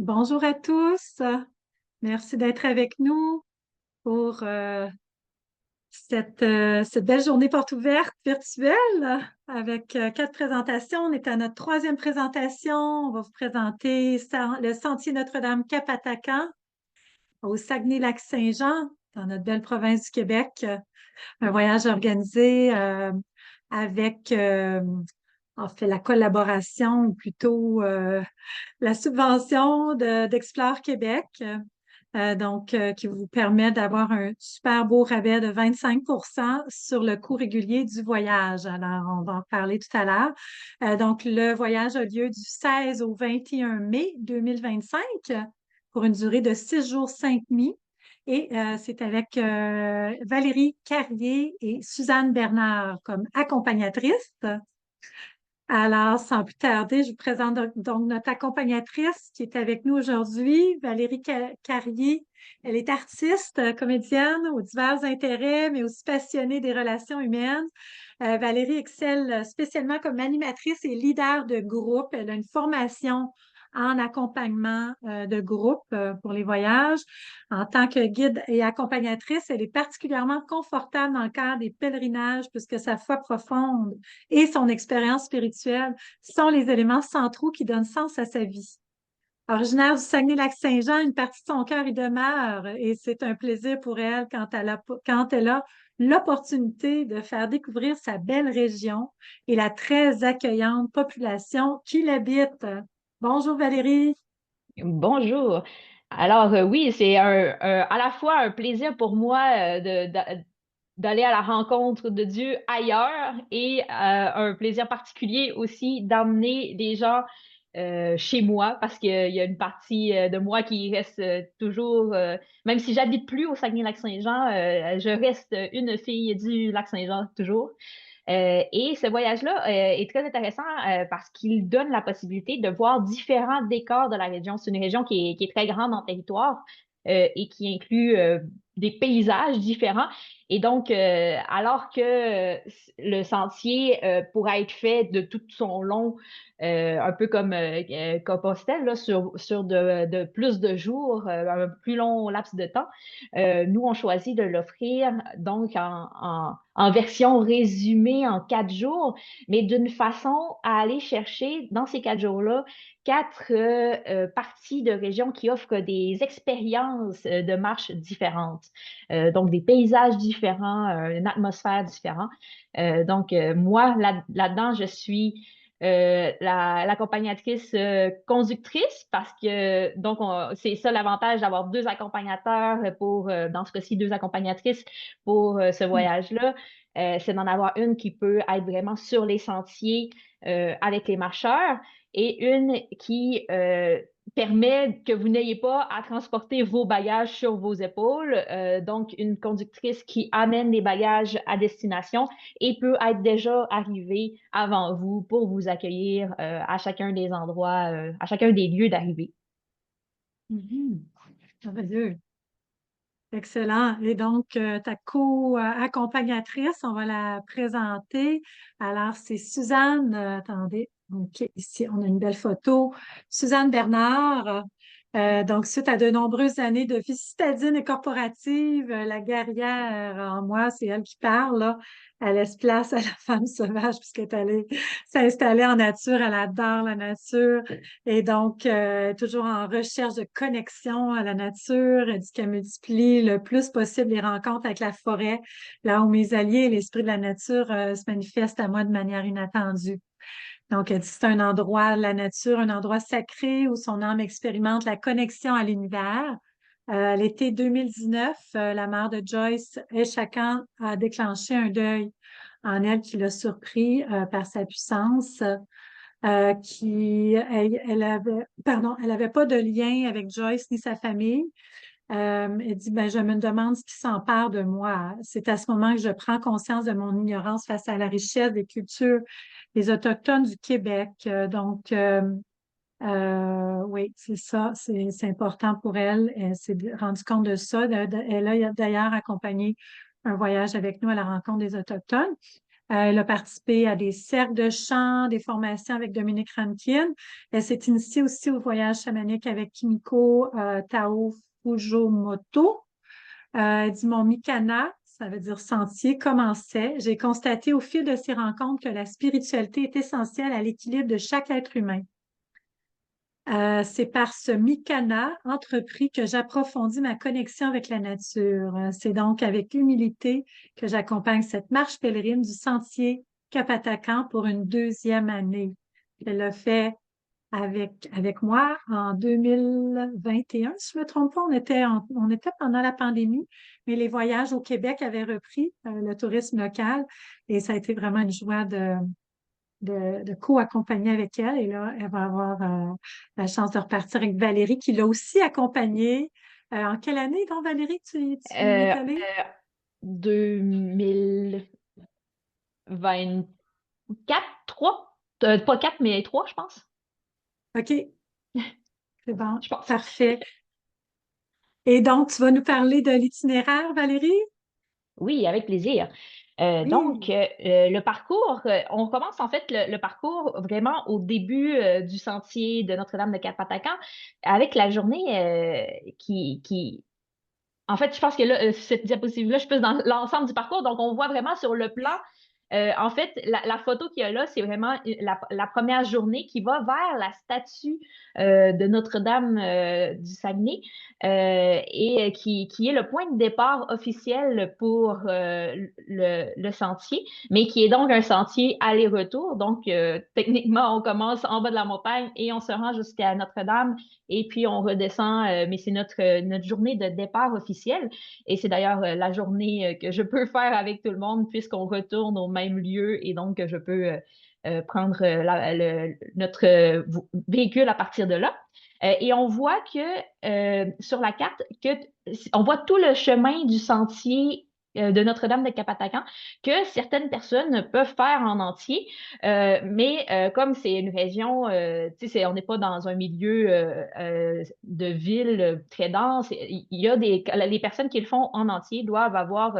Bonjour à tous. Merci d'être avec nous pour cette belle journée porte ouverte virtuelle avec 4 présentations. On est à notre troisième présentation. On va vous présenter le Sentier Notre-Dame-Cap-Atacan au Saguenay-Lac-Saint-Jean, dans notre belle province du Québec. Un voyage organisé avec en fait la collaboration ou plutôt la subvention d'Explore Québec, qui vous permet d'avoir un super beau rabais de 25 sur le coût régulier du voyage. Alors, on va en parler tout à l'heure. Donc, le voyage a lieu du 16 au 21 mai 2025 pour une durée de 6 jours, 5 nuits. Et c'est avec Valérie Carrier et Suzanne Bernard comme accompagnatrices. Alors, sans plus tarder, je vous présente donc notre accompagnatrice qui est avec nous aujourd'hui, Valérie Carrier. Elle est artiste, comédienne aux divers intérêts, mais aussi passionnée des relations humaines. Valérie excelle spécialement comme animatrice et leader de groupe. Elle a une formation en accompagnement de groupe pour les voyages. En tant que guide et accompagnatrice, elle est particulièrement confortable dans le cadre des pèlerinages puisque sa foi profonde et son expérience spirituelle sont les éléments centraux qui donnent sens à sa vie. Originaire du Saguenay-Lac-Saint-Jean, une partie de son cœur y demeure et c'est un plaisir pour elle quand elle a l'opportunité de faire découvrir sa belle région et la très accueillante population qui l'habite. Bonjour Valérie. Bonjour. Alors, oui, c'est à la fois un plaisir pour moi d'aller à la rencontre de Dieu ailleurs et un plaisir particulier aussi d'emmener des gens chez moi parce qu'il y a une partie de moi qui reste toujours, même si j'habite plus au Saguenay-Lac-Saint-Jean, je reste une fille du Lac-Saint-Jean toujours. Et ce voyage-là est très intéressant parce qu'il donne la possibilité de voir différents décors de la région. C'est une région qui est très grande en territoire et qui inclut des paysages différents. Et donc, alors que le sentier pourra être fait de tout son long, un peu comme Compostelle, là, sur de plus de jours, un plus long laps de temps, nous, on choisit de l'offrir donc en version résumée en 4 jours, mais d'une façon à aller chercher dans ces 4 jours-là 4 parties de région qui offrent des expériences de marche différentes. Donc, des paysages différents, une atmosphère différente. Moi, là-dedans, je suis l'accompagnatrice conductrice parce que donc c'est ça l'avantage d'avoir deux accompagnateurs pour dans ce cas-ci deux accompagnatrices pour ce voyage-là. C'est d'en avoir une qui peut être vraiment sur les sentiers avec les marcheurs et une qui permet que vous n'ayez pas à transporter vos bagages sur vos épaules. Donc, une conductrice qui amène les bagages à destination et peut être déjà arrivée avant vous pour vous accueillir à chacun des endroits, à chacun des lieux d'arrivée. Mhm. Merveilleux. Excellent. Et donc, ta co-accompagnatrice, on va la présenter. Alors, c'est Suzanne, attendez, OK, ici, on a une belle photo. Suzanne Bernard. Donc, suite à de nombreuses années de vie citadine et corporative, la guerrière en moi, c'est elle qui parle, là. Elle laisse place à la femme sauvage puisqu'elle est allée s'installer en nature. Elle adore la nature. Et donc, toujours en recherche de connexion à la nature, elle dit qu'elle multiplie le plus possible les rencontres avec la forêt, là où mes alliés et l'esprit de la nature se manifestent à moi de manière inattendue. Donc, elle dit que c'est un endroit, la nature, un endroit sacré où son âme expérimente la connexion à l'univers. L'été 2019, la mère de Joyce Echaquan a déclenché un deuil en elle qui l'a surpris par sa puissance elle avait pas de lien avec Joyce ni sa famille. Elle dit, ben, je me demande ce qui s'empare de moi. C'est à ce moment que je prends conscience de mon ignorance face à la richesse des cultures des Autochtones du Québec. Oui, c'est ça, c'est important pour elle. Elle s'est rendue compte de ça. Elle a d'ailleurs accompagné un voyage avec nous à la rencontre des Autochtones. Elle a participé à des cercles de chant, des formations avec Dominique Rankin. Elle s'est initiée aussi au voyage chamanique avec Kimiko Tao Fujimoto. Elle dit mon Mikana, ça veut dire sentier, commençait. J'ai constaté au fil de ces rencontres que la spiritualité est essentielle à l'équilibre de chaque être humain. C'est par ce Mikana entrepris que j'approfondis ma connexion avec la nature. C'est donc avec humilité que j'accompagne cette marche pèlerine du sentier Kapatakan pour une deuxième année. Elle l'a fait avec moi en 2021, si je ne me trompe pas. On était pendant la pandémie, mais les voyages au Québec avaient repris, le tourisme local, et ça a été vraiment une joie de co-accompagner avec elle. Et là, elle va avoir la chance de repartir avec Valérie, qui l'a aussi accompagnée. En quelle année, donc, Valérie, tu y es Euh, allée? 2024, 3, pas 4, mais 3, je pense. OK, c'est bon, Je pense. parfait. Et donc, tu vas nous parler de l'itinéraire, Valérie? Oui, avec plaisir. Donc, Oui. le parcours, on commence en fait le parcours vraiment au début du sentier de Notre-Dame de Capatacan avec la journée en fait, je pense que là, cette diapositive-là, je suis plus dans l'ensemble du parcours. Donc, on voit vraiment sur le plan. En fait, la photo qu'il y a là, c'est vraiment la première journée qui va vers la statue de Notre-Dame du Saguenay et qui est le point de départ officiel pour le sentier, mais qui est donc un sentier aller-retour. Donc, techniquement, on commence en bas de la montagne et on se rend jusqu'à Notre-Dame et puis on redescend, mais c'est notre journée de départ officielle. Et c'est d'ailleurs la journée que je peux faire avec tout le monde puisqu'on retourne au même lieu et donc je peux prendre notre véhicule à partir de là. Et on voit que sur la carte, on voit tout le chemin du sentier de Notre-Dame de Capatacan que certaines personnes peuvent faire en entier, mais comme c'est une région, on n'est pas dans un milieu de ville très dense, il y a les personnes qui le font en entier doivent avoir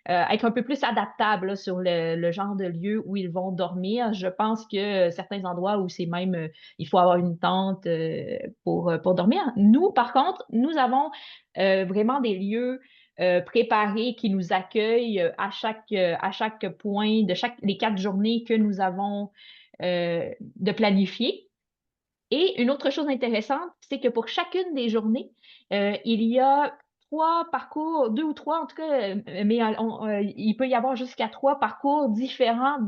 être un peu plus adaptables là, sur le genre de lieu où ils vont dormir. Je pense que certains endroits où c'est même, il faut avoir une tente pour dormir. Nous, par contre, nous avons vraiment des lieux préparés qui nous accueillent à chaque point de les 4 journées que nous avons de planifier. Et une autre chose intéressante, c'est que pour chacune des journées, il y a 3 parcours, 2 ou 3 en tout cas, mais il peut y avoir jusqu'à 3 parcours différents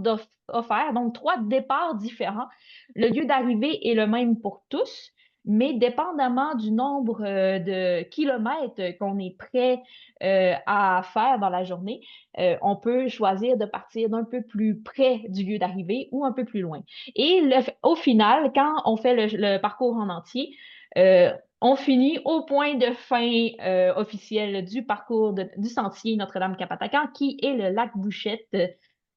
offerts, donc 3 départs différents. Le lieu d'arrivée est le même pour tous, mais dépendamment du nombre de kilomètres qu'on est prêt à faire dans la journée, on peut choisir de partir d'un peu plus près du lieu d'arrivée ou un peu plus loin. Et au final, quand on fait le parcours en entier, on finit au point de fin officiel du parcours du sentier Notre-Dame-Capatacan, qui est le lac Bouchette, qui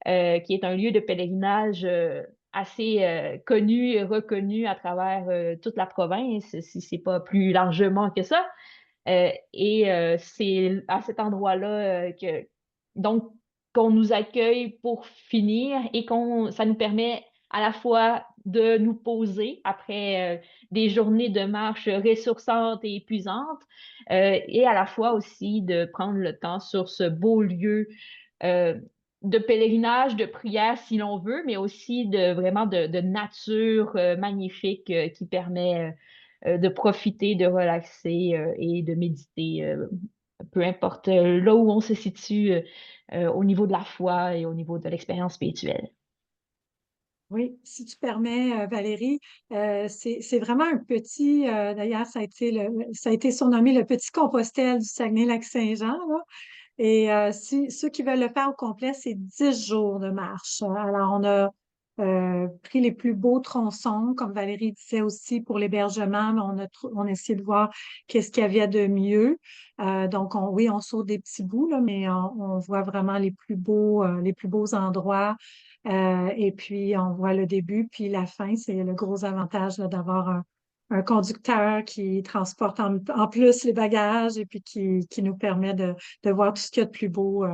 est un lieu de pèlerinage assez connu et reconnu à travers toute la province, si c'est pas plus largement que ça. Et c'est à cet endroit-là donc, qu'on nous accueille pour finir et ça nous permet à la fois de nous poser après des journées de marche ressourçantes et épuisantes, et à la fois aussi de prendre le temps sur ce beau lieu euh, de pèlerinage, de prière si l'on veut, mais aussi vraiment de nature magnifique qui permet de profiter, de relaxer et de méditer, peu importe là où on se situe au niveau de la foi et au niveau de l'expérience spirituelle. Oui, si tu permets, Valérie, c'est vraiment un petit, d'ailleurs, ça a été surnommé le petit Compostelle du Saguenay-Lac-Saint-Jean, là. Et si ceux qui veulent le faire au complet, c'est 10 jours de marche. Alors, on a pris les plus beaux tronçons, comme Valérie disait aussi, pour l'hébergement, mais on a essayé de voir qu'est-ce qu'il y avait de mieux. Donc, oui, on saute des petits bouts, là, mais on voit vraiment les plus beaux endroits. Et puis, on voit le début, puis la fin. C'est le gros avantage là, d'avoir un conducteur qui transporte en plus les bagages et puis qui nous permet de voir tout ce qu'il y a de plus beau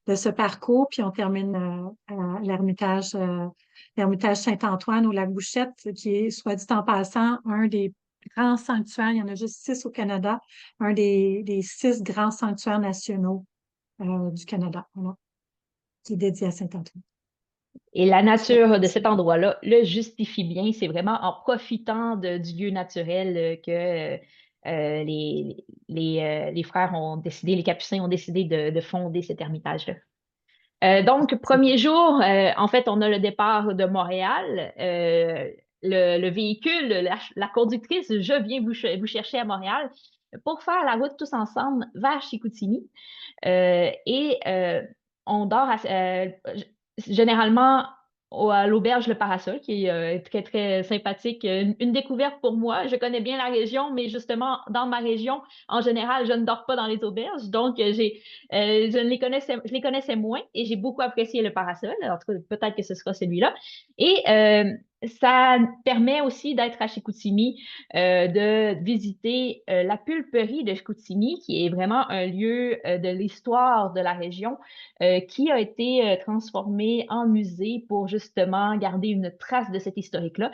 de ce parcours, puis on termine à l'Ermitage Saint-Antoine au Lac-Bouchette, qui est, soit dit en passant, un des grands sanctuaires. Il y en a juste 6 au Canada, un des 6 grands sanctuaires nationaux du Canada, voilà, qui est dédié à Saint-Antoine. Et la nature de cet endroit-là le justifie bien. C'est vraiment en profitant du lieu naturel que les frères ont décidé, les Capucins ont décidé de fonder cet ermitage-là. Donc, premier jour, en fait, on a le départ de Montréal. Le véhicule, la conductrice, je viens vous chercher à Montréal pour faire la route tous ensemble vers Chicoutimi. On dort généralement à l'auberge Le Parasol, qui est très, très sympathique. Une découverte pour moi. Je connais bien la région, mais justement, dans ma région, en général, je ne dors pas dans les auberges. Donc, je les connaissais moins et j'ai beaucoup apprécié Le Parasol. En tout cas, peut-être que ce sera celui-là. Et ça permet aussi d'être à Chicoutimi, de visiter la pulperie de Chicoutimi, qui est vraiment un lieu de l'histoire de la région, qui a été transformé en musée pour justement garder une trace de cet historique-là.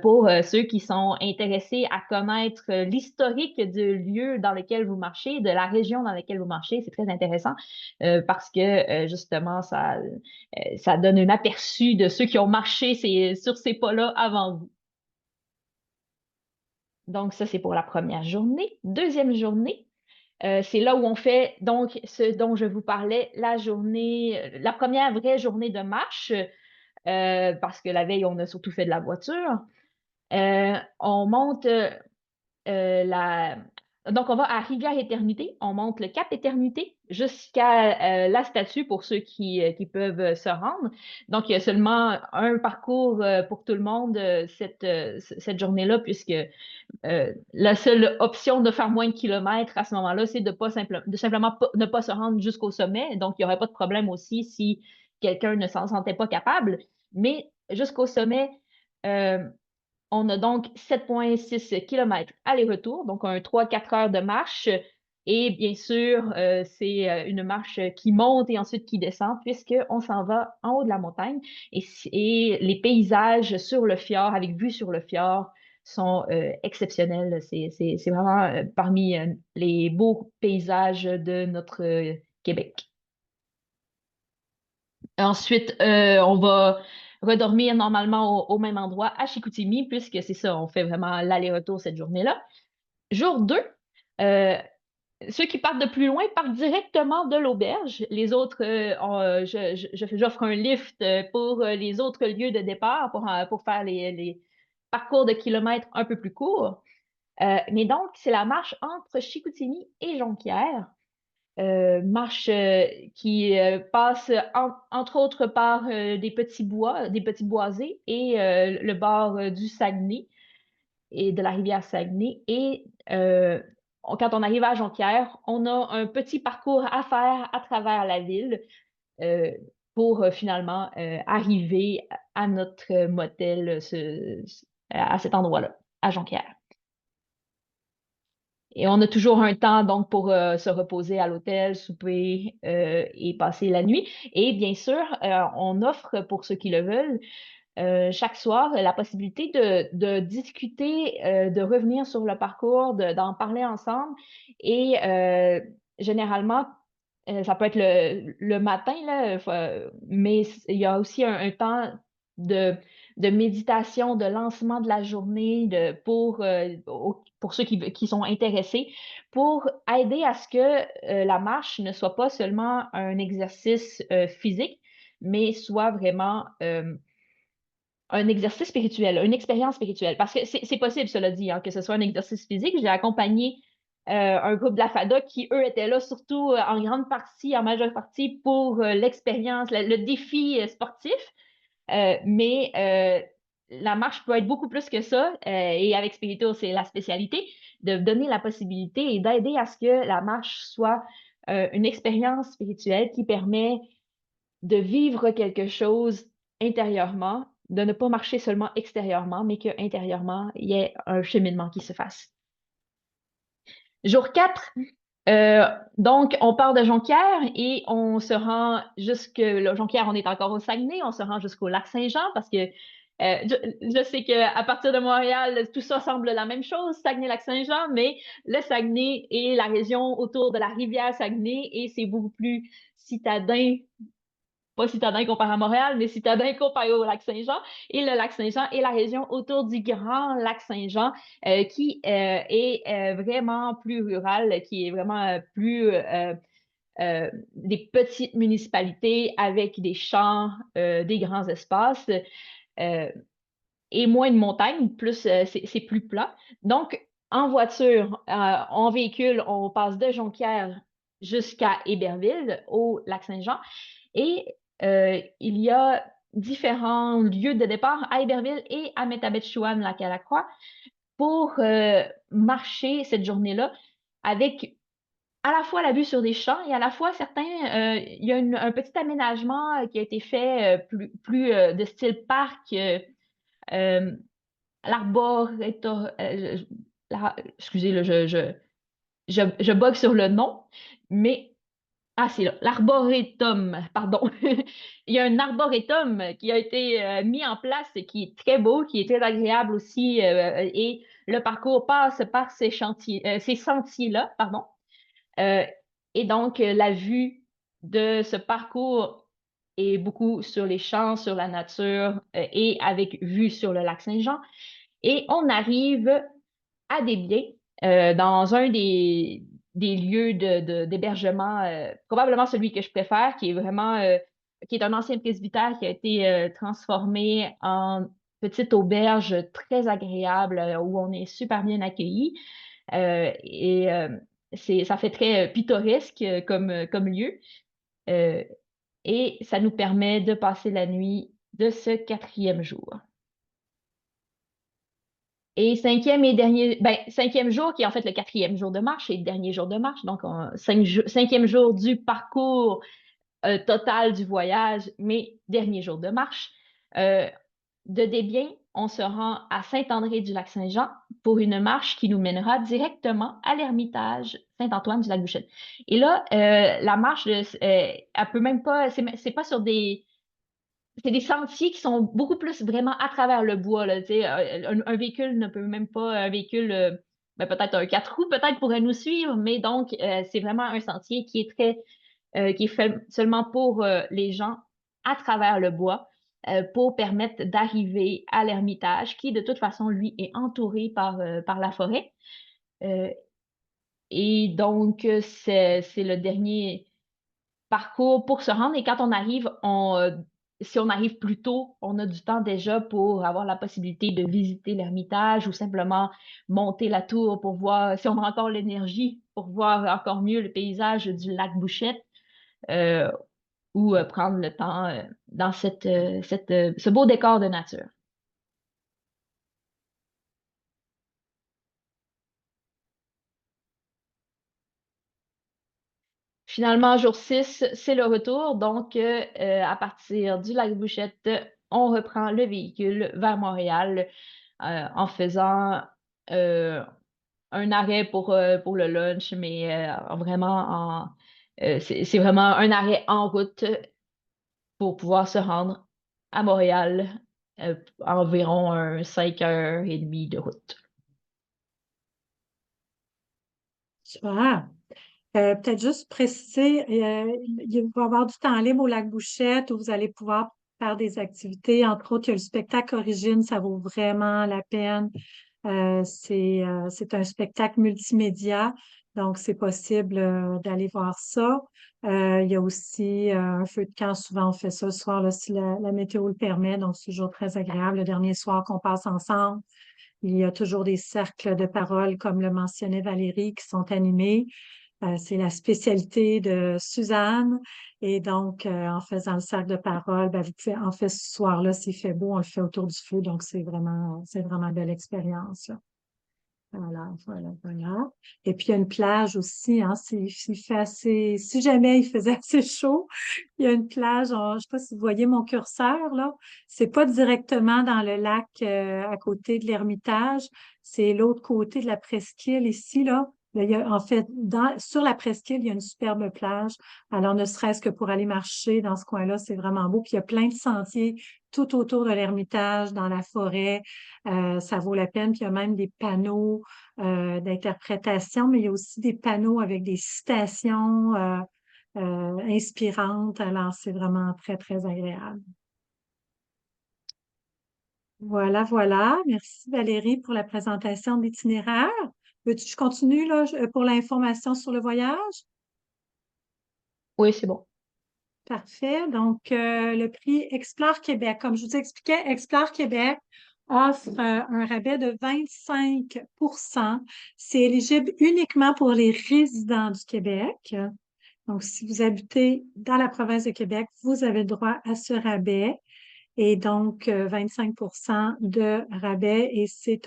Pour ceux qui sont intéressés à connaître l'historique du lieu dans lequel vous marchez, de la région dans laquelle vous marchez, c'est très intéressant parce que justement, ça donne un aperçu de ceux qui ont marché sur ces pas-là avant vous. Donc, ça, c'est pour la première journée. Deuxième journée, c'est là où on fait donc ce dont je vous parlais, la première vraie journée de marche, parce que la veille, on a surtout fait de la voiture. On monte donc, on va à Rivière-Éternité, on monte le Cap Éternité jusqu'à la statue pour ceux qui peuvent se rendre. Donc, il y a seulement un parcours pour tout le monde cette journée-là, puisque la seule option de faire moins de kilomètres à ce moment-là, c'est de simplement ne pas se rendre jusqu'au sommet. Donc, il n'y aurait pas de problème aussi si quelqu'un ne s'en sentait pas capable. Mais jusqu'au sommet, on a donc 7,6 km aller-retour, donc un 3-4 heures de marche. Et bien sûr, c'est une marche qui monte et ensuite qui descend, puisqu'on s'en va en haut de la montagne. Et les paysages sur le fjord, avec vue sur le fjord, sont exceptionnels. C'est vraiment parmi les beaux paysages de notre Québec. Ensuite, on va redormir normalement au même endroit à Chicoutimi, puisque c'est ça, on fait vraiment l'aller-retour cette journée-là. Jour 2, euh, ceux qui partent de plus loin partent directement de l'auberge. Les autres, j'offre un lift pour les autres lieux de départ pour faire les parcours de kilomètres un peu plus courts. Mais donc, c'est la marche entre Chicoutimi et Jonquière. Marche qui passe entre autres par des petits boisés et le bord du Saguenay et de la rivière Saguenay. Et quand on arrive à Jonquière, on a un petit parcours à faire à travers la ville euh, pour finalement arriver à notre motel à cet endroit-là, à Jonquière. Et on a toujours un temps donc pour se reposer à l'hôtel, souper et passer la nuit. Et bien sûr, on offre pour ceux qui le veulent chaque soir la possibilité de discuter, de revenir sur le parcours, d'en parler ensemble. Et généralement, ça peut être le matin, là, mais il y a aussi un temps de, de méditation, de lancement de la journée pour ceux qui sont intéressés, pour aider à ce que la marche ne soit pas seulement un exercice physique, mais soit vraiment un exercice spirituel, une expérience spirituelle. Parce que c'est possible, cela dit, hein, que ce soit un exercice physique. J'ai accompagné un groupe de la FADA qui, eux, étaient là surtout en grande partie, en majeure partie, pour l'expérience, le défi sportif. Mais la marche peut être beaucoup plus que ça. Et avec Spirito, c'est la spécialité de donner la possibilité et d'aider à ce que la marche soit une expérience spirituelle qui permet de vivre quelque chose intérieurement, de ne pas marcher seulement extérieurement, mais qu'intérieurement, il y ait un cheminement qui se fasse. Jour 4, Donc, on part de Jonquière et on se rend Jonquière, on est encore au Saguenay, on se rend jusqu'au lac Saint-Jean parce que je sais qu'à partir de Montréal, tout ça semble la même chose, Saguenay-Lac-Saint-Jean, mais le Saguenay est la région autour de la rivière Saguenay et c'est beaucoup plus citadin, pas citadin comparé à Montréal, mais citadin comparé au lac Saint-Jean. Et le lac Saint-Jean est la région autour du grand lac Saint-Jean qui est vraiment plus rural, qui est vraiment plus des petites municipalités avec des champs, des grands espaces euh, et moins de montagnes, plus c'est plus plat. Donc, en voiture, en véhicule, on passe de Jonquière jusqu'à Héberville, au lac Saint-Jean. Et il y a différents lieux de départ à Héberville et à Métabetchouan, lac à la Croix, pour marcher cette journée-là avec à la fois la vue sur des champs et à la fois il y a un petit aménagement qui a été fait plus de style parc, euh, l'arboretum, excusez, là, je bug sur le nom, mais ah, c'est là, l'arboretum, pardon. Il y a un arboretum qui a été mis en place et qui est très beau, qui est très agréable aussi, et le parcours passe par ces sentiers-là, pardon. Euh, et donc, la vue de ce parcours est beaucoup sur les champs, sur la nature, et avec vue sur le lac Saint-Jean. Et on arrive à Desbiens, dans un des lieux d'hébergement, probablement celui que je préfère, qui est un ancien presbytère qui a été transformé en petite auberge très agréable où on est super bien accueillis. Et ça fait très pittoresque comme lieu. Euh, et ça nous permet de passer la nuit de ce quatrième jour. Et cinquième jour, qui est en fait le quatrième jour de marche et le dernier jour de marche, donc cinquième jour du parcours total du voyage, mais dernier jour de marche. Euh, de Desbiens, on se rend à Saint-André-du-Lac-Saint-Jean pour une marche qui nous mènera directement à l'ermitage Saint-Antoine du Lac-Bouchette. Et là, la marche, elle peut même pas, c'est pas sur c'est des sentiers qui sont beaucoup plus vraiment à travers le bois, là, tu sais. Un véhicule ne peut même pas, un véhicule, ben, peut-être un 4 roues, peut-être pourrait nous suivre, mais donc, c'est vraiment un sentier qui est fait seulement pour les gens à travers le bois, pour permettre d'arriver à l'ermitage, qui de toute façon, lui, est entouré par la forêt. Euh, et donc, c'est le dernier parcours pour se rendre. Et quand on arrive, si on arrive plus tôt, on a du temps déjà pour avoir la possibilité de visiter l'Ermitage ou simplement monter la tour pour voir, si on a encore l'énergie, pour voir encore mieux le paysage du lac Bouchette, euh, ou prendre le temps dans ce beau décor de nature. Finalement, jour 6, c'est le retour. Donc, à partir du lac Bouchette, on reprend le véhicule vers Montréal en faisant euh, un arrêt pour le lunch, mais c'est vraiment un arrêt en route pour pouvoir se rendre à Montréal, environ 5 heures et demie de route. Super. Peut-être juste préciser, il va y avoir du temps libre au lac Bouchette où vous allez pouvoir faire des activités. Entre autres, il y a le spectacle Origine, ça vaut vraiment la peine. C'est un spectacle multimédia, donc c'est possible d'aller voir ça. Il y a aussi un feu de camp, souvent on fait ça le soir là, si la météo le permet, donc c'est toujours très agréable. Le dernier soir qu'on passe ensemble, il y a toujours des cercles de parole, comme le mentionnait Valérie, qui sont animés. C'est la spécialité de Suzanne. Et donc, en faisant le cercle de parole, ben, vous pouvez, en fait, ce soir-là, s'il fait beau, on le fait autour du feu. Donc, c'est vraiment une belle expérience, là. Voilà, voilà, voilà. Et puis, il y a une plage aussi, hein, si jamais il faisait assez chaud, il y a une plage, je ne sais pas si vous voyez mon curseur, là. C'est pas directement dans le lac, à côté de l'Ermitage. C'est l'autre côté de la presqu'île ici, là. Là, en fait, sur la presqu'île, il y a une superbe plage. Alors, ne serait-ce que pour aller marcher dans ce coin-là, c'est vraiment beau. Puis, il y a plein de sentiers tout autour de l'Ermitage, dans la forêt. Ça vaut la peine. Puis, il y a même des panneaux d'interprétation, mais il y a aussi des panneaux avec des citations inspirantes. Alors, c'est vraiment très, très agréable. Voilà, voilà. Merci Valérie pour la présentation de l'itinéraire. Veux-tu que je continue là, pour l'information sur le voyage? Oui, c'est bon. Parfait. Donc, le prix Explore Québec. Comme je vous expliquais, Explore Québec offre un rabais de 25. C'est éligible uniquement pour les résidents du Québec. Donc, si vous habitez dans la province de Québec, vous avez le droit à ce rabais. Et donc 25 de rabais et c'est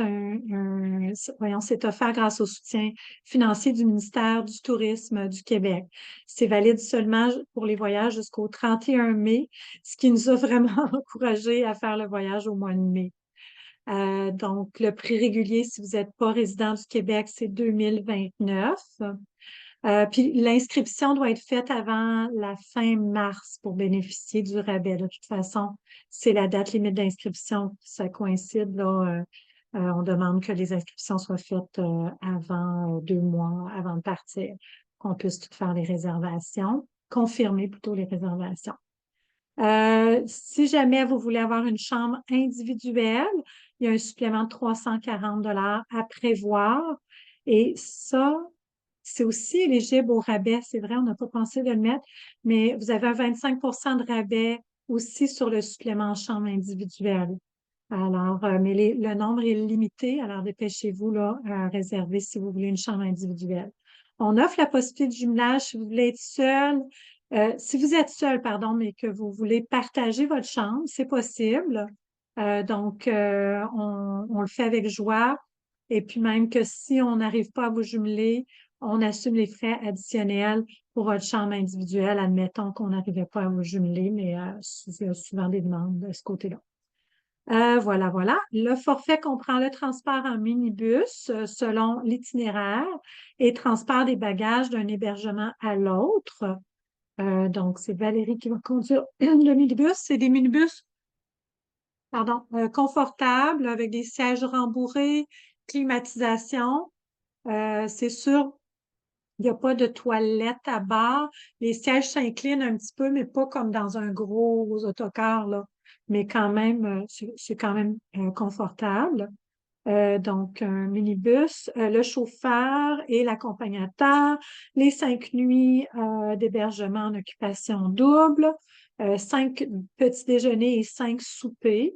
offert grâce au soutien financier du ministère du Tourisme du Québec. C'est valide seulement pour les voyages jusqu'au 31 mai, ce qui nous a vraiment encouragés à faire le voyage au mois de mai. Donc, le prix régulier, si vous n'êtes pas résident du Québec, c'est 2029. Puis l'inscription doit être faite avant la fin mars pour bénéficier du rabais. De toute façon, c'est la date limite d'inscription. Ça coïncide, là. On demande que les inscriptions soient faites avant 2 mois avant de partir, qu'on puisse tout faire les réservations, confirmer plutôt les réservations. Si jamais vous voulez avoir une chambre individuelle, il y a un supplément de 340 à prévoir. Et ça, c'est aussi éligible au rabais. C'est vrai, on n'a pas pensé de le mettre, mais vous avez un 25 de rabais aussi sur le supplément chambre individuelle. Alors, mais le nombre est limité, alors dépêchez-vous là, à réserver si vous voulez une chambre individuelle. On offre la possibilité de jumelage si vous voulez être seul. Si vous êtes seul, pardon, mais que vous voulez partager votre chambre, c'est possible. Donc, on le fait avec joie. Et puis même que si on n'arrive pas à vous jumeler, on assume les frais additionnels pour votre chambre individuelle. Admettons qu'on n'arrivait pas à vous jumeler, mais il y a souvent des demandes de ce côté-là. Voilà, voilà. Le forfait comprend le transport en minibus selon l'itinéraire et transport des bagages d'un hébergement à l'autre. Donc, c'est Valérie qui va conduire le minibus. C'est des minibus, pardon, confortables avec des sièges rembourrés, climatisation. C'est sûr, il n'y a pas de toilette à bord. Les sièges s'inclinent un petit peu, mais pas comme dans un gros autocar, là. Mais quand même, c'est quand même confortable. Donc, un minibus, le chauffeur et l'accompagnateur, les 5 nuits d'hébergement en occupation double, 5 petits déjeuners et 5 soupers.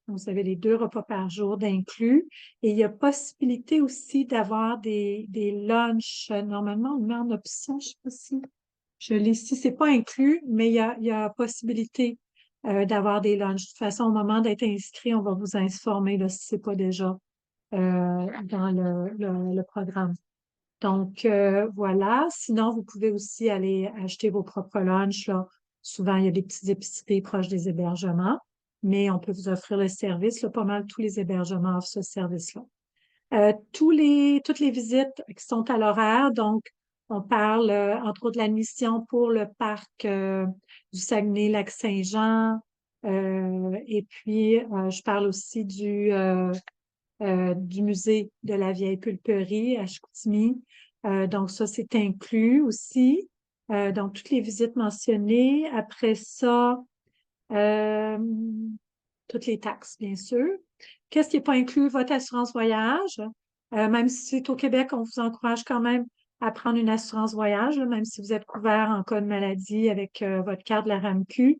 Donc, vous avez les 2 repas par jour d'inclus. Et il y a possibilité aussi d'avoir des lunchs. Normalement, on le met en option, je ne sais pas si je l'ai ici. C'est pas inclus, mais il y a possibilité d'avoir des lunchs. De toute façon, au moment d'être inscrit, on va vous informer là, si ce n'est pas déjà dans le programme. Donc, voilà. Sinon, vous pouvez aussi aller acheter vos propres lunchs, là. Souvent, il y a des petites épiceries proches des hébergements, mais on peut vous offrir le service. Là, pas mal tous les hébergements offrent ce service-là. Toutes les visites qui sont à l'horaire, donc on parle entre autres de l'admission pour le parc du Saguenay-Lac-Saint-Jean, et puis je parle aussi du musée de la vieille pulperie à Chicoutimi. Donc, ça, c'est inclus aussi. Donc, toutes les visites mentionnées. Après ça, euh, toutes les taxes, bien sûr. Qu'est-ce qui n'est pas inclus? Votre assurance voyage. Même si c'est au Québec, on vous encourage quand même à prendre une assurance voyage, là, même si vous êtes couvert en cas de maladie avec votre carte de la RAMQ.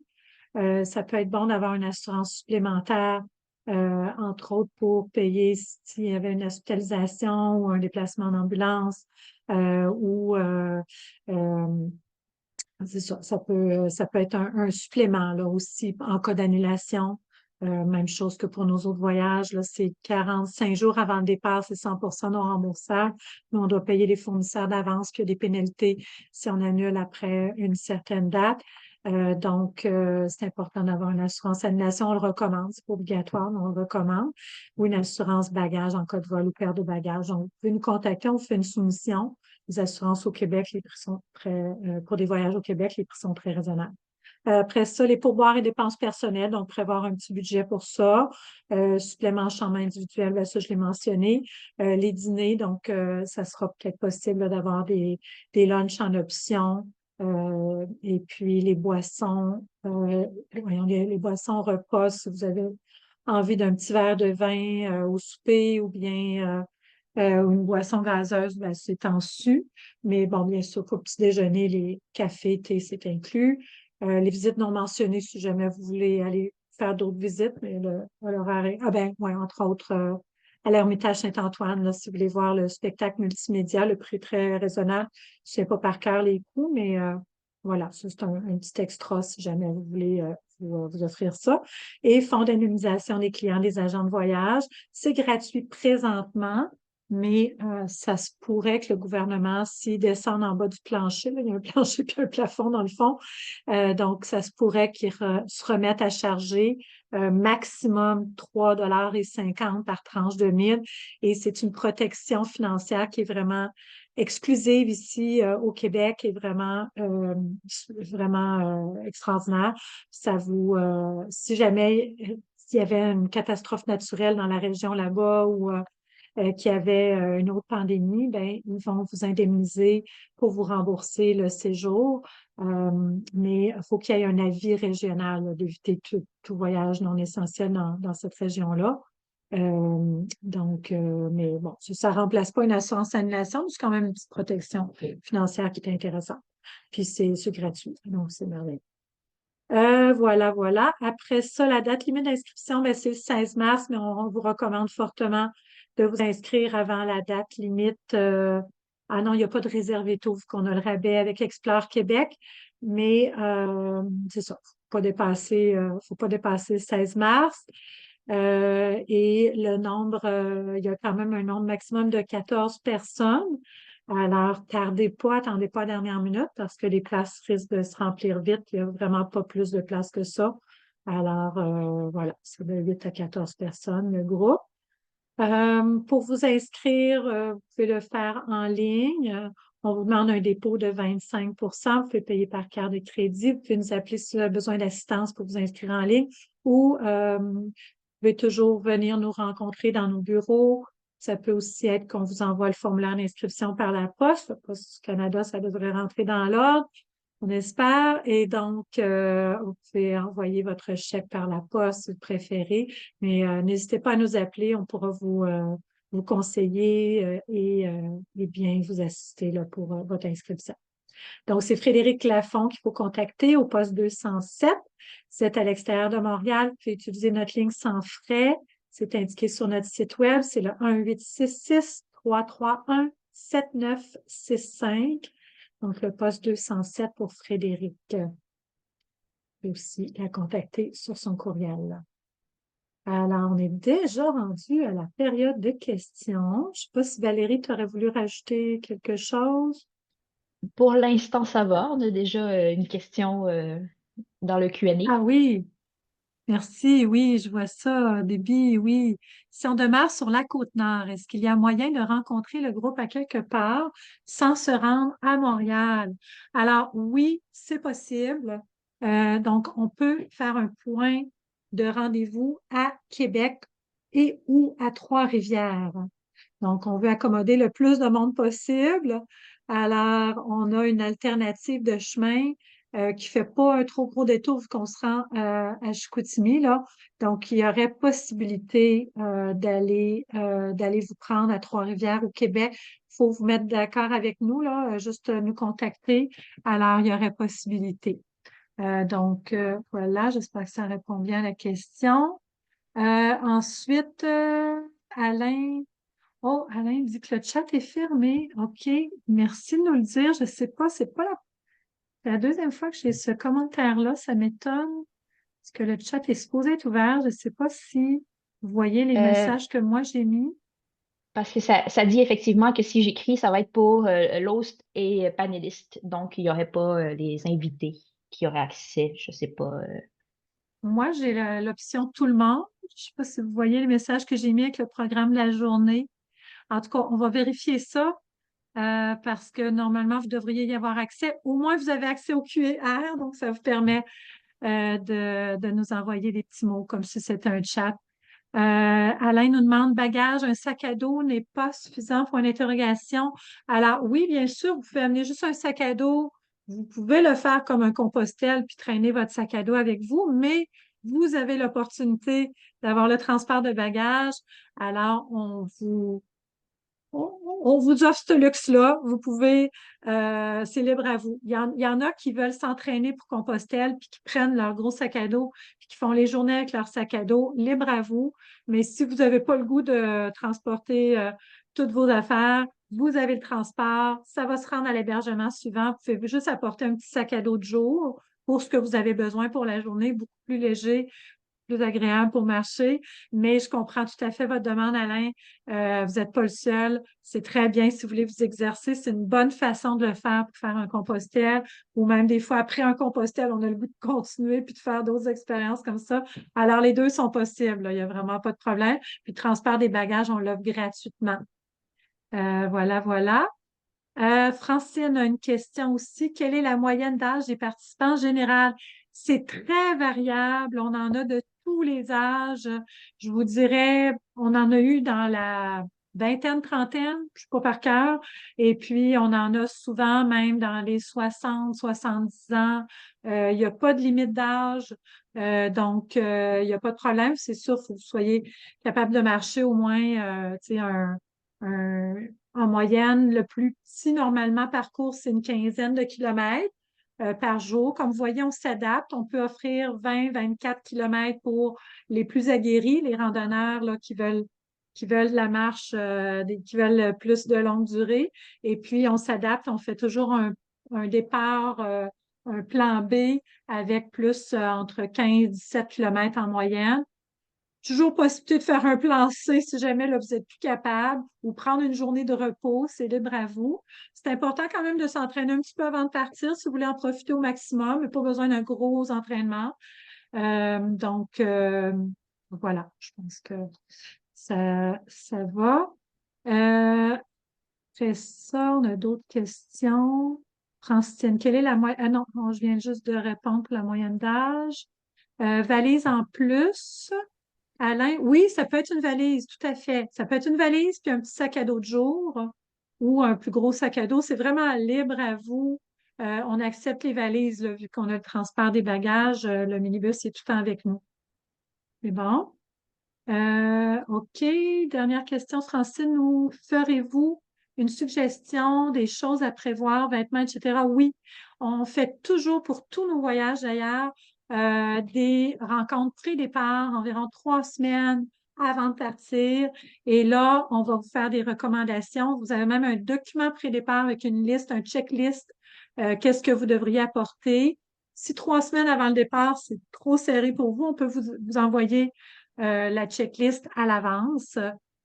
Ça peut être bon d'avoir une assurance supplémentaire, entre autres pour payer s'il y avait une hospitalisation ou un déplacement en ambulance ou c'est ça, ça peut être un supplément là, aussi en cas d'annulation. Même chose que pour nos autres voyages, là, c'est 45 jours avant le départ, c'est 100 non remboursable, mais on doit payer les fournisseurs d'avance, puis il y a des pénalités si on annule après une certaine date. Donc, c'est important d'avoir une assurance annulation. On le recommande, c'est pas obligatoire, mais on le recommande. Ou une assurance bagage en cas de vol ou perte de bagage. Donc, vous pouvez nous contacter, on vous fait une soumission. Les assurances au Québec, les prix sont pour des voyages au Québec, les prix sont très raisonnables. Après ça, les pourboires et dépenses personnelles, donc prévoir un petit budget pour ça. Supplément chambre individuel, ben ça, je l'ai mentionné. Les dîners, donc ça sera peut-être possible là, d'avoir des lunchs en option. Et puis les boissons, voyons, les boissons repas, si vous avez envie d'un petit verre de vin au souper ou bien ou une boisson gazeuse, ben, c'est en su. Mais bon, bien sûr, pour le petit déjeuner, les cafés, thé, c'est inclus. Les visites non mentionnées, si jamais vous voulez aller faire d'autres visites, mais l'horaire est... Ah ben, ouais, entre autres, à l'Ermitage Saint-Antoine, là, si vous voulez voir le spectacle multimédia, le prix est très raisonnable. Je ne sais pas par cœur les coûts, mais voilà, ça, c'est un petit extra si jamais vous voulez vous offrir ça. Et fonds d'indemnisation des clients des agents de voyage, c'est gratuit présentement. Mais ça se pourrait que le gouvernement, s'il descend en bas du plancher, là, il y a un plancher puis un plafond dans le fond, donc ça se pourrait qu'ils se remettent à charger maximum 3,50 $ par tranche de 1000. Et c'est une protection financière qui est vraiment exclusive ici au Québec et vraiment extraordinaire. Ça vous, si jamais s'il y avait une catastrophe naturelle dans la région là-bas ou qu'il y avait une autre pandémie, ben, ils vont vous indemniser pour vous rembourser le séjour. Mais il faut qu'il y ait un avis régional là, d'éviter tout voyage non essentiel dans cette région-là. Mais bon, ça ne remplace pas une assurance annulation, mais c'est quand même une petite protection financière qui est intéressante. Puis c'est gratuit, donc c'est merveilleux. Voilà. Après ça, la date limite d'inscription, ben, c'est le 16 mars, mais on vous recommande fortement de vous inscrire avant la date limite. Ah non, il n'y a pas de réservé tôt vu qu'on a le rabais avec Explore Québec, mais c'est ça, faut pas dépasser le 16 mars. Et le nombre, il y a quand même un nombre maximum de 14 personnes. Alors, tardez pas, attendez pas à la dernière minute parce que les places risquent de se remplir vite. Il n'y a vraiment pas plus de places que ça. Alors, voilà, c'est de 8 à 14 personnes, le groupe. Pour vous inscrire, vous pouvez le faire en ligne. On vous demande un dépôt de 25 Vous pouvez payer par carte de crédit. Vous pouvez nous appeler si vous avez besoin d'assistance pour vous inscrire en ligne ou vous pouvez toujours venir nous rencontrer dans nos bureaux. Ça peut aussi être qu'on vous envoie le formulaire d'inscription par la poste. La Poste du Canada, ça devrait rentrer dans l'ordre. On espère. Et donc, vous pouvez envoyer votre chèque par la poste si vous préférez. Mais n'hésitez pas à nous appeler. On pourra vous conseiller et bien vous assister là, pour votre inscription. Donc, c'est Frédéric Lafont qu'il faut contacter au poste 207. Si vous êtes à l'extérieur de Montréal, vous pouvez utiliser notre ligne sans frais. C'est indiqué sur notre site web. C'est le 1-866-331-7965. Donc, le poste 207 pour Frédéric. Vous pouvez aussi la contacter sur son courriel. Alors, on est déjà rendu à la période de questions. Je ne sais pas si Valérie, tu aurais voulu rajouter quelque chose. Pour l'instant, ça va. On a déjà une question dans le Q&A. Ah oui, merci. Oui, je vois ça, Déby. Oui. Si on demeure sur la Côte-Nord, est-ce qu'il y a moyen de rencontrer le groupe à quelque part sans se rendre à Montréal? Alors, oui, c'est possible. Donc, on peut faire un point de rendez-vous à Québec et ou à Trois-Rivières. Donc, on veut accommoder le plus de monde possible. Alors, on a une alternative de chemin qui ne fait pas un trop gros détour vu qu'on se rend à Chicoutimi, là. Donc, il y aurait possibilité d'aller vous prendre à Trois-Rivières au Québec. Il faut vous mettre d'accord avec nous, là, juste nous contacter. Alors, il y aurait possibilité. Voilà, j'espère que ça répond bien à la question. Ensuite, Alain. Oh, Alain dit que le chat est fermé. OK, merci de nous le dire. Je ne sais pas, c'est pas la deuxième fois que j'ai ce commentaire-là. Ça m'étonne parce que le chat est supposé être ouvert. Je ne sais pas si vous voyez les Euh, messages que moi j'ai mis. Parce que ça dit effectivement que si j'écris, ça va être pour l'host et panéliste. Donc, il n'y aurait pas les invités qui auraient accès? Je sais pas. Moi, j'ai l'option tout le monde. Je ne sais pas si vous voyez les messages que j'ai mis avec le programme de la journée. En tout cas, on va vérifier ça parce que normalement, vous devriez y avoir accès. Au moins, vous avez accès au QR, donc ça vous permet de nous envoyer des petits mots comme si c'était un chat. Alain nous demande bagage, un sac à dos n'est pas suffisant pour une interrogation. Alors, oui, bien sûr, vous pouvez amener juste un sac à dos. Vous pouvez le faire comme un compostel puis traîner votre sac à dos avec vous, mais vous avez l'opportunité d'avoir le transport de bagages. Alors, on vous offre ce luxe-là. Vous pouvez, c'est libre à vous. Il y en a qui veulent s'entraîner pour Compostelle, puis qui prennent leur gros sac à dos, puis qui font les journées avec leur sac à dos. Libre à vous. Mais si vous n'avez pas le goût de transporter toutes vos affaires, vous avez le transport. Ça va se rendre à l'hébergement suivant. Vous pouvez juste apporter un petit sac à dos de jour pour ce que vous avez besoin pour la journée, beaucoup plus léger, plus agréable pour marcher. Mais je comprends tout à fait votre demande, Alain. Vous n'êtes pas le seul. C'est très bien si vous voulez vous exercer. C'est une bonne façon de le faire pour faire un compostel ou même des fois après un compostel, on a le goût de continuer puis de faire d'autres expériences comme ça. Alors, les deux sont possibles, là. Il n'y a vraiment pas de problème. Puis, le transport des bagages, on l'offre gratuitement. Voilà, voilà. Francine a une question aussi. Quelle est la moyenne d'âge des participants en général? C'est très variable. On en a de tous les âges. Je vous dirais, on en a eu dans la vingtaine, trentaine, je sais pas par cœur. Et puis, on en a souvent même dans les 60, 70 ans. Il n'y a pas de limite d'âge. Donc, il n'y a pas de problème. C'est sûr, il faut que vous soyez capable de marcher au moins, tu sais, un, en moyenne, le plus petit, normalement, parcours, c'est une quinzaine de kilomètres par jour. Comme vous voyez, on s'adapte. On peut offrir 20, 24 kilomètres pour les plus aguerris, les randonneurs là, qui veulent la marche, qui veulent plus de longue durée. Et puis, on s'adapte. On fait toujours un départ, un plan B avec plus entre 15 et 17 kilomètres en moyenne. Toujours possibilité de faire un plan C si jamais là, vous n'êtes plus capable ou prendre une journée de repos, c'est libre à vous. C'est important quand même de s'entraîner un petit peu avant de partir si vous voulez en profiter au maximum, mais pas besoin d'un gros entraînement. Donc, voilà, je pense que ça va. Après ça, on a d'autres questions. Francine, quelle est la moyenne? Ah non, non, je viens juste de répondre pour la moyenne d'âge. Valise en plus. Alain, oui, ça peut être une valise, tout à fait. Ça peut être une valise puis un petit sac à dos de jour ou un plus gros sac à dos. C'est vraiment libre à vous. On accepte les valises, là, vu qu'on a le transport des bagages. Le minibus est tout le temps avec nous. C'est bon. OK. Dernière question, Francine. Nous ferez-vous une suggestion des choses à prévoir, vêtements, etc.? Oui, on fait toujours pour tous nos voyages d'ailleurs des rencontres pré-départ, environ 3 semaines avant de partir. Et là, on va vous faire des recommandations. Vous avez même un document pré-départ avec une liste, un checklist. Qu'est-ce que vous devriez apporter? Si 3 semaines avant le départ, c'est trop serré pour vous, on peut vous envoyer la checklist à l'avance.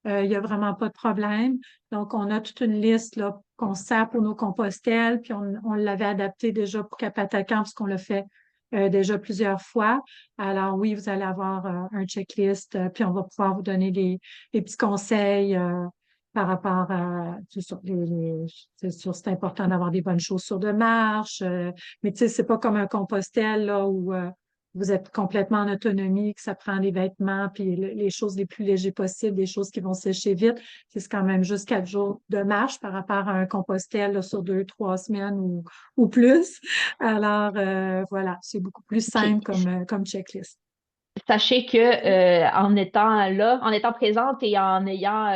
Il n'y a vraiment pas de problème. Donc, on a toute une liste là, qu'on sert pour nos compostelles, puis on l'avait adapté déjà pour Capatacan parce qu'on l'a fait déjà plusieurs fois. Alors oui, vous allez avoir un checklist, puis on va pouvoir vous donner des petits conseils par rapport à c'est sûr, c'est important d'avoir des bonnes chaussures de marche, mais tu sais, c'est pas comme un compostel là où vous êtes complètement en autonomie, que ça prend des vêtements, puis les choses les plus légères possibles, des choses qui vont sécher vite. C'est quand même juste 4 jours de marche par rapport à un compostel là, sur 2, 3 semaines ou plus. Alors, voilà, c'est beaucoup plus simple Puis comme checklist. sachez que en étant là, en étant présente et en ayant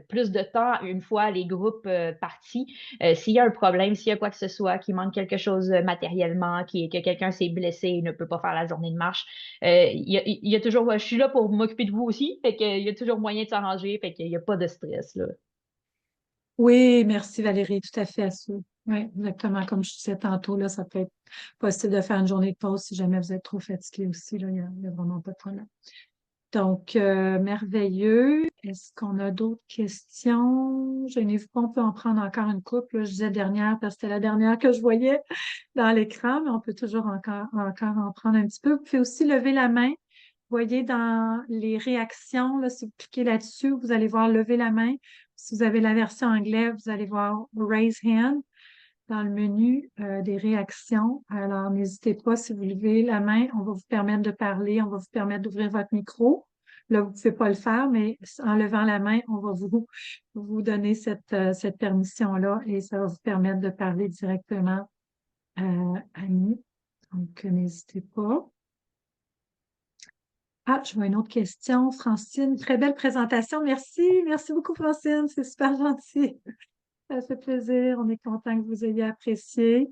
plus de temps une fois les groupes partis, s'il y a un problème, s'il y a quoi que ce soit, qu'il manque quelque chose matériellement, que quelqu'un s'est blessé et ne peut pas faire la journée de marche, il y a toujours, je suis là pour m'occuper de vous aussi, fait qu'il y a toujours moyen de s'arranger, fait qu'il n'y a pas de stress là. Oui, merci Valérie, tout à fait. Oui, exactement comme je disais tantôt, là, ça peut être possible de faire une journée de pause si jamais vous êtes trop fatigué aussi. Là, il y a vraiment pas de problème. Donc, merveilleux. Est-ce qu'on a d'autres questions? Gênez-vous pas, on peut en prendre encore une couple. Là, je disais dernière parce que c'était la dernière que je voyais dans l'écran, mais on peut toujours encore en prendre un petit peu. Vous pouvez aussi lever la main. Vous voyez dans les réactions, là, si vous cliquez là-dessus, vous allez voir lever la main. Si vous avez la version anglaise, vous allez voir raise hand dans le menu des réactions. Alors, n'hésitez pas, si vous levez la main, on va vous permettre de parler, on va vous permettre d'ouvrir votre micro. Là, vous ne pouvez pas le faire, mais en levant la main, on va vous donner cette permission-là et ça va vous permettre de parler directement à nous. Donc, n'hésitez pas. Ah, je vois une autre question. Francine, très belle présentation. Merci. Merci beaucoup, Francine. C'est super gentil. Ça fait plaisir. On est content que vous ayez apprécié.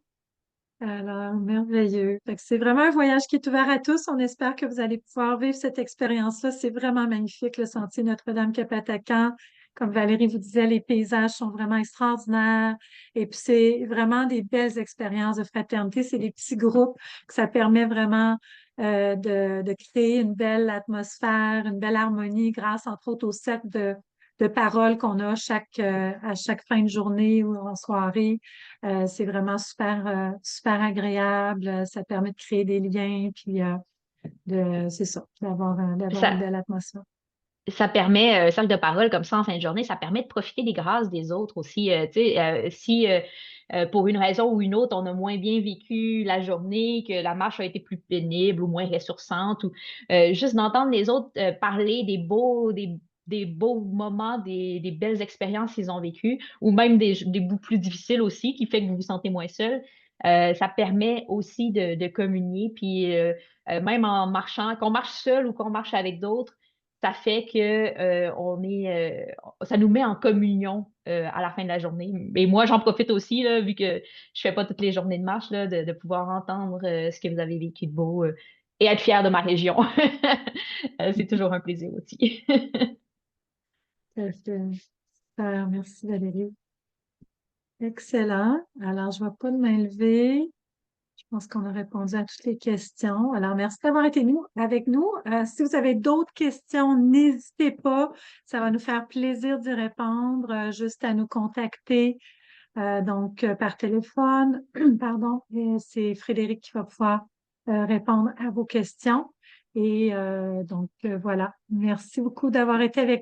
Alors, merveilleux. Fait que c'est vraiment un voyage qui est ouvert à tous. On espère que vous allez pouvoir vivre cette expérience-là. C'est vraiment magnifique, le sentier Notre-Dame-Capatacan. Comme Valérie vous disait, les paysages sont vraiment extraordinaires. Et puis, c'est vraiment des belles expériences de fraternité. C'est des petits groupes que ça permet vraiment de créer une belle atmosphère, une belle harmonie grâce, entre autres, au set de paroles qu'on a à chaque fin de journée ou en soirée. C'est vraiment super agréable. Ça permet de créer des liens, puis c'est ça, d'avoir une Ça, belle atmosphère. ça permet, cercle de parole comme ça en fin de journée, ça permet de profiter des grâces des autres aussi. Tu sais, si pour une raison ou une autre, on a moins bien vécu la journée, que la marche a été plus pénible ou moins ressourçante, ou juste d'entendre les autres parler des beaux moments, des belles expériences qu'ils ont vécues, ou même des bouts plus difficiles aussi, qui fait que vous vous sentez moins seul. Ça permet aussi de communier, puis même en marchant, qu'on marche seul ou qu'on marche avec d'autres, ça fait que ça nous met en communion à la fin de la journée. Et moi, j'en profite aussi, là, vu que je fais pas toutes les journées de marche, là, de pouvoir entendre ce que vous avez vécu de beau et être fier de ma région. C'est toujours un plaisir aussi. Tout à fait. Super, merci Valérie. Excellent. Alors, je ne vois pas de main levée. Je pense qu'on a répondu à toutes les questions. Alors, merci d'avoir été avec nous. Si vous avez d'autres questions, n'hésitez pas. Ça va nous faire plaisir d'y répondre, juste à nous contacter. Donc, par téléphone, pardon, et c'est Frédéric qui va pouvoir répondre à vos questions. Et donc, voilà. Merci beaucoup d'avoir été avec